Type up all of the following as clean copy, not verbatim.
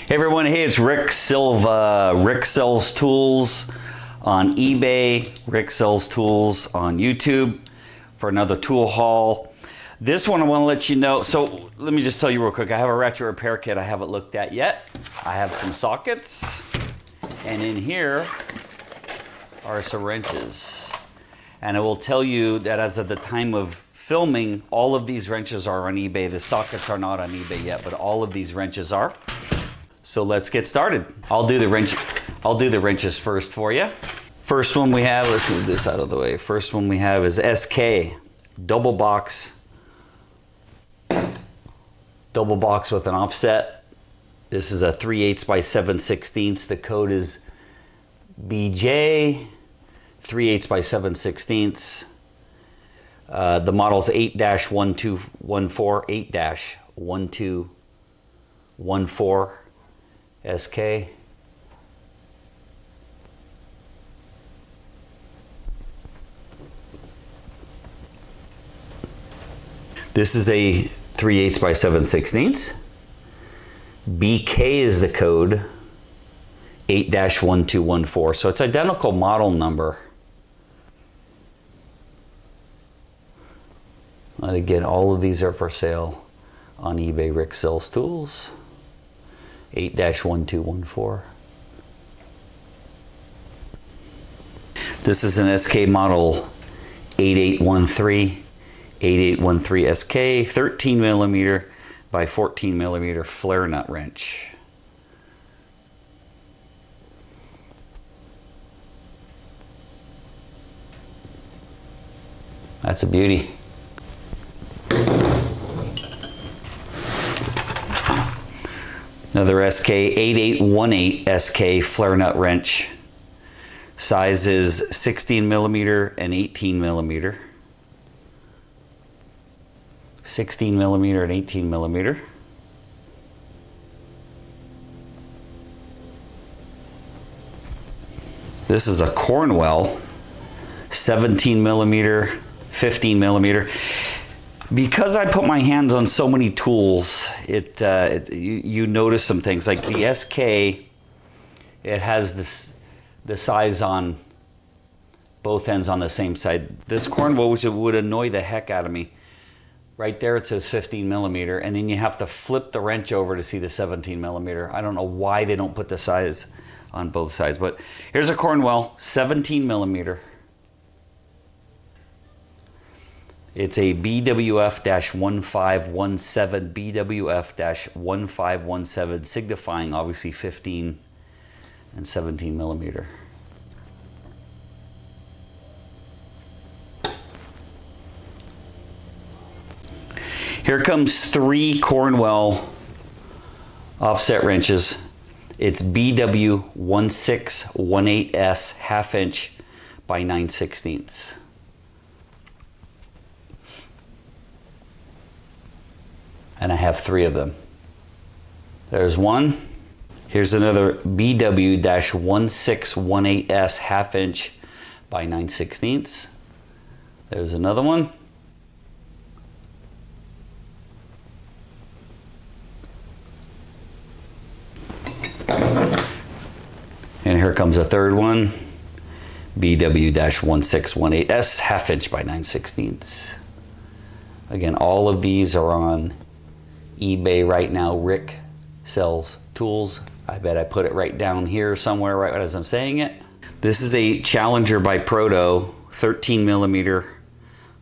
Hey everyone, hey, it's Rick Silva. Rick Sells Tools on eBay, Rick Sells Tools on YouTube for another tool haul. This one I want to let you know, so let me just tell you real quick, I have a Ratchet repair kit I haven't looked at yet. I have some sockets, and in here are some wrenches. And I will tell you that as of the time of filming, all of these wrenches are on eBay. The sockets are not on eBay yet, but all of these wrenches are. So let's get started. I'll do the wrenches first for you. First one we have, let's move this out of the way. First one we have is SK, double box with an offset. This is a 3/8 by 7/16. The code is BJ 3/8 by 7/16. The model's 8-1214, 8-1214 SK. This is a 3/8 by 7/16. BK is the code, 8-1214. So it's identical model number. And again, all of these are for sale on eBay, Rick Sells Tools. 8-1214. This is an SK model 8813, 8813 SK, 13 millimeter by 14 millimeter flare nut wrench. That's a beauty. Another SK 8818 SK flare nut wrench. Size is 16 millimeter and 18 millimeter. 16 millimeter and 18 millimeter. This is a Cornwell 17 millimeter, 15 millimeter. Because I put my hands on so many tools, you notice some things. Like the SK, it has the size on both ends on the same side. This Cornwell, which would annoy the heck out of me, right there it says 15 millimeter, and then you have to flip the wrench over to see the 17 millimeter. I don't know why they don't put the size on both sides, but here's a Cornwell 17 millimeter. It's a BWF-1517, BWF-1517, signifying obviously 15 and 17 millimeter. Here comes 3 Cornwell offset wrenches. It's BW1618S 1/2 inch by 9/16. And I have 3 of them. There's one. Here's another BW-1618S 1/2 inch by 9/16. There's another one. And here comes a third one. BW-1618S 1/2 inch by 9/16. Again, all of these are on eBay right now. Rick Sells Tools. I bet I put it right down here somewhere right as I'm saying it. This is a Challenger by Proto 13 millimeter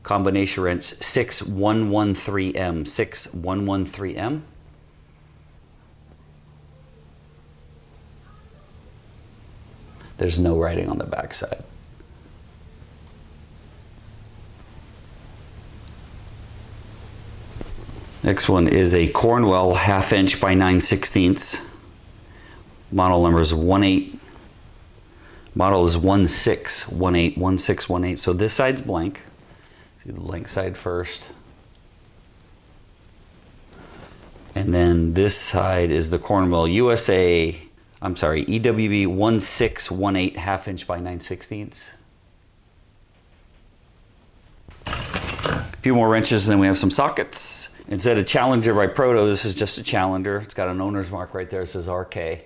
combination wrench 6113M, 6113M. There's no writing on the back side. Next one is a Cornwell 1/2 inch by 9/16. Model number is 18. Model is 1618, 1618. So this side's blank. See the blank side first. And then this side is the Cornwell USA, I'm sorry, EWB 1618 1/2 inch by 9/16. A few more wrenches, and then we have some sockets. Instead of Challenger by Proto, this is just a Challenger. It's got an owner's mark right there. It says RK.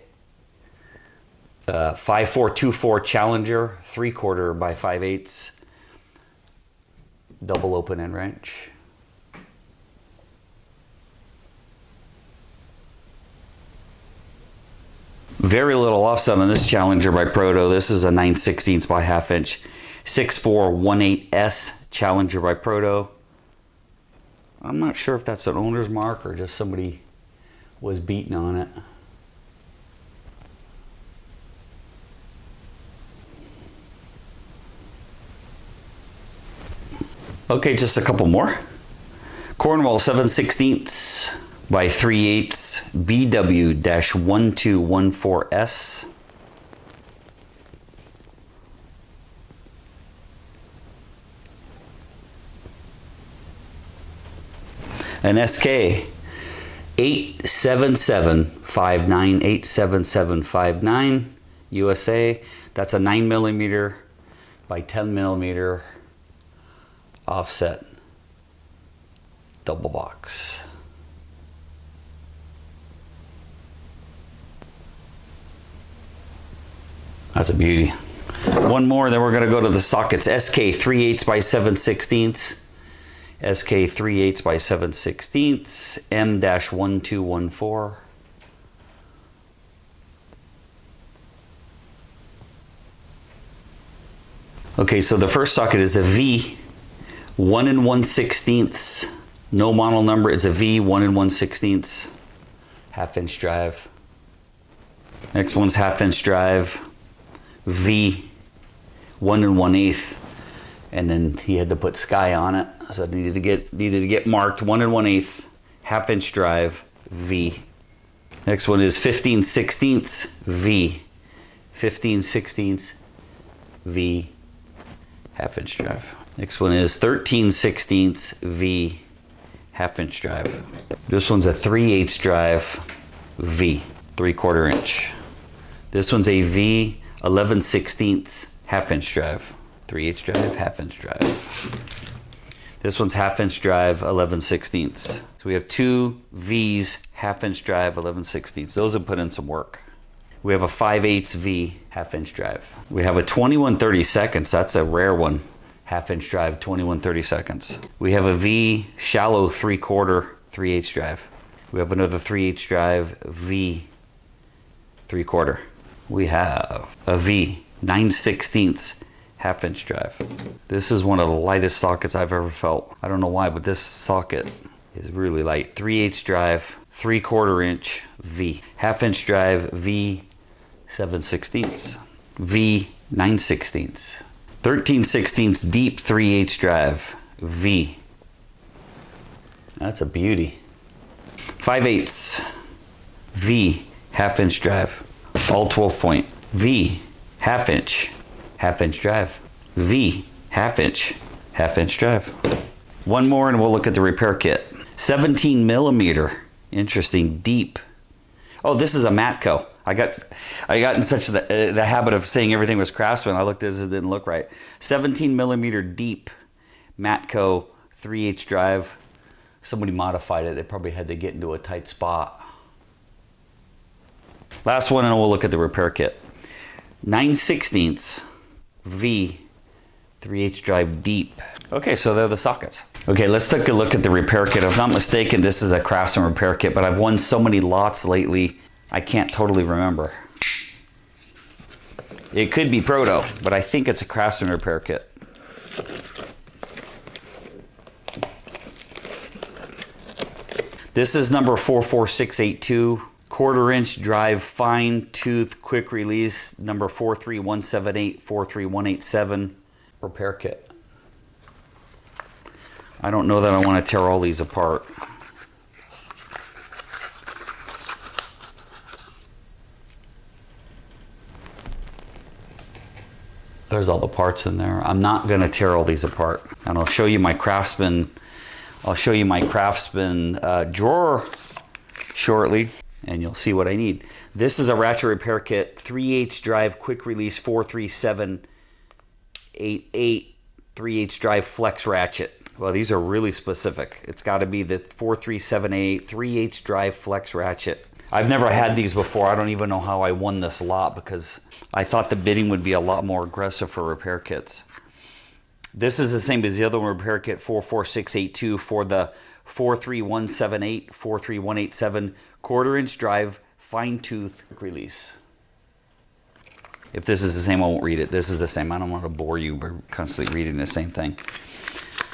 5424 Challenger, 3/4 by 5/8, double open end wrench. Very little offset on this Challenger by Proto. This is a 9/16 by 1/2 inch. 6418S Challenger by Proto. I'm not sure if that's an owner's mark or just somebody was beating on it. Okay, just a couple more. Cornwell 7/16 by 3/8 BW-1214S. An SK 87759, 87759 USA. That's a 9mm by 10mm offset double box. That's a beauty. One more, then we're going to go to the sockets. SK 3/8 by 7/16. SK 3/8 by 7/16, M-1214. Okay, so the first socket is a V 1 1/16, no model number. It's a V 1 1/16, 1/2 inch drive. Next one's 1/2 inch drive, V 1 1/8, and then he had to put sky on it, so it needed to get marked 1 1/8, 1/2 inch drive, V. Next one is 15/16 V, 15/16 V, 1/2 inch drive. Next one is 13/16 V, 1/2 inch drive. This one's a 3/8 drive, V, 3/4 inch. This one's a V 11/16 1/2 inch drive, 3/8 drive, 1/2 inch drive. This one's 1/2 inch drive, 11/16. So we have two V's, 1/2 inch drive, 11/16. Those have put in some work. We have a 5/8 V, 1/2 inch drive. We have a 21/32. That's a rare one. 1/2 inch drive, 21/32. We have a V shallow 3/4, 3/8 drive. We have another 3/8 drive, V 3/4. We have a V 9/16, 1/2 inch drive. This is one of the lightest sockets I've ever felt. I don't know why, but this socket is really light. 3/8 drive, 3/4 inch V. 1/2 inch drive, V 7/16, V 9/16. 13/16 deep 3/8 drive, V. That's a beauty. 5/8 V, 1/2 inch drive. All 12 point. V, 1/2 inch, 1/2 inch drive. V, 1/2 inch, 1/2 inch drive. One more and we'll look at the repair kit. 17mm, interesting, deep. Oh, this is a Matco. I got in such the habit of saying everything was Craftsman. I looked at this, it didn't look right. 17mm deep Matco 3/8 drive. Somebody modified it. They probably had to get into a tight spot. Last one and we'll look at the repair kit. 9/16 V 3/8 drive deep. Okay, so they're the sockets. Okay, let's take a look at the repair kit. If I'm not mistaken, this is a Craftsman repair kit, but I've won so many lots lately, I can't totally remember. It could be Proto, but I think it's a Craftsman repair kit. This is number 44682, 1/4 inch drive, fine tooth, quick release, number 43178, 43187, repair kit. I don't know that I want to tear all these apart. There's all the parts in there. I'm not going to tear all these apart. And I'll show you my Craftsman. I'll show you my Craftsman drawer shortly, and you'll see what I need. This is a Ratchet repair kit, 3/8 drive, quick release, 43788, 3/8 drive flex ratchet. Well, these are really specific. It's got to be the 43788 3/8 drive flex ratchet. I've never had these before. I don't even know how I won this lot because I thought the bidding would be a lot more aggressive for repair kits. This is the same as the other one, repair kit 44682 for the 43178, 43187 1/4-inch drive fine tooth release. If this is the same, I won't read it. This is the same. I don't want to bore you by constantly reading the same thing.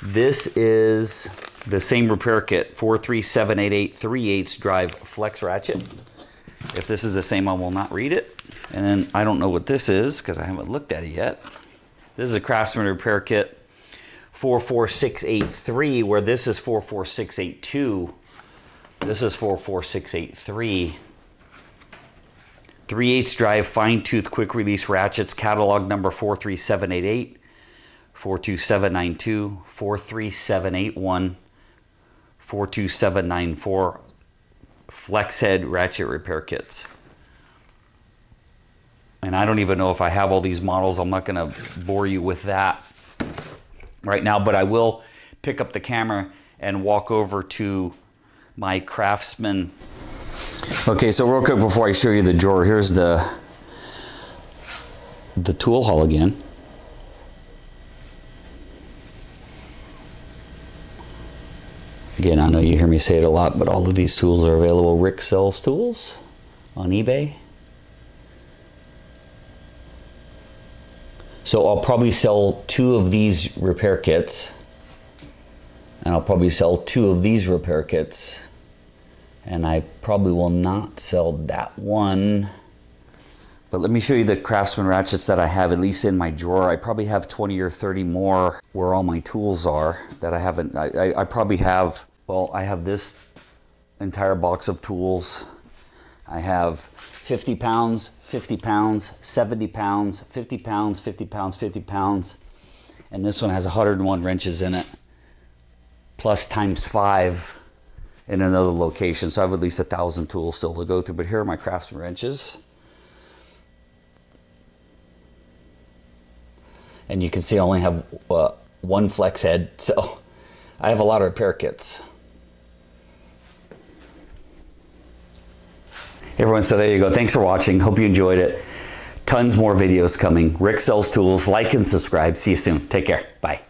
This is the same repair kit, 43788 3/8 drive flex ratchet. If this is the same, I will not read it. And then I don't know what this is because I haven't looked at it yet. This is a Craftsman repair kit, 44683, where this is 44682. This is 44683. 3/8 drive fine tooth quick release ratchets, catalog number 43788. 42792, 43781, 42794 flex head ratchet repair kits. And I don't even know if I have all these models. I'm not going to bore you with that right now, but I will pick up the camera and walk over to my Craftsman. Okay, so real quick before I show you the drawer, here's the tool haul again. Again, I know you hear me say it a lot, but all of these tools are available. Rick sells tools on eBay. So I'll probably sell 2 of these repair kits. And I'll probably sell 2 of these repair kits. And I probably will not sell that one. But let me show you the Craftsman ratchets that I have, at least in my drawer. I probably have 20 or 30 more where all my tools are that I haven't. I probably have, well, I have this entire box of tools. I have 50 pounds, 50 pounds, 70 pounds, 50 pounds, 50 pounds, 50 pounds. And this one has 101 wrenches in it, plus times 5 in another location. So I have at least 1,000 tools still to go through. But here are my Craftsman wrenches. And you can see I only have 1 flex head, so I have a lot of repair kits. Hey everyone, so there you go. Thanks for watching. Hope you enjoyed it. Tons more videos coming. Rick Sells Tools. Like and subscribe. See you soon. Take care. Bye.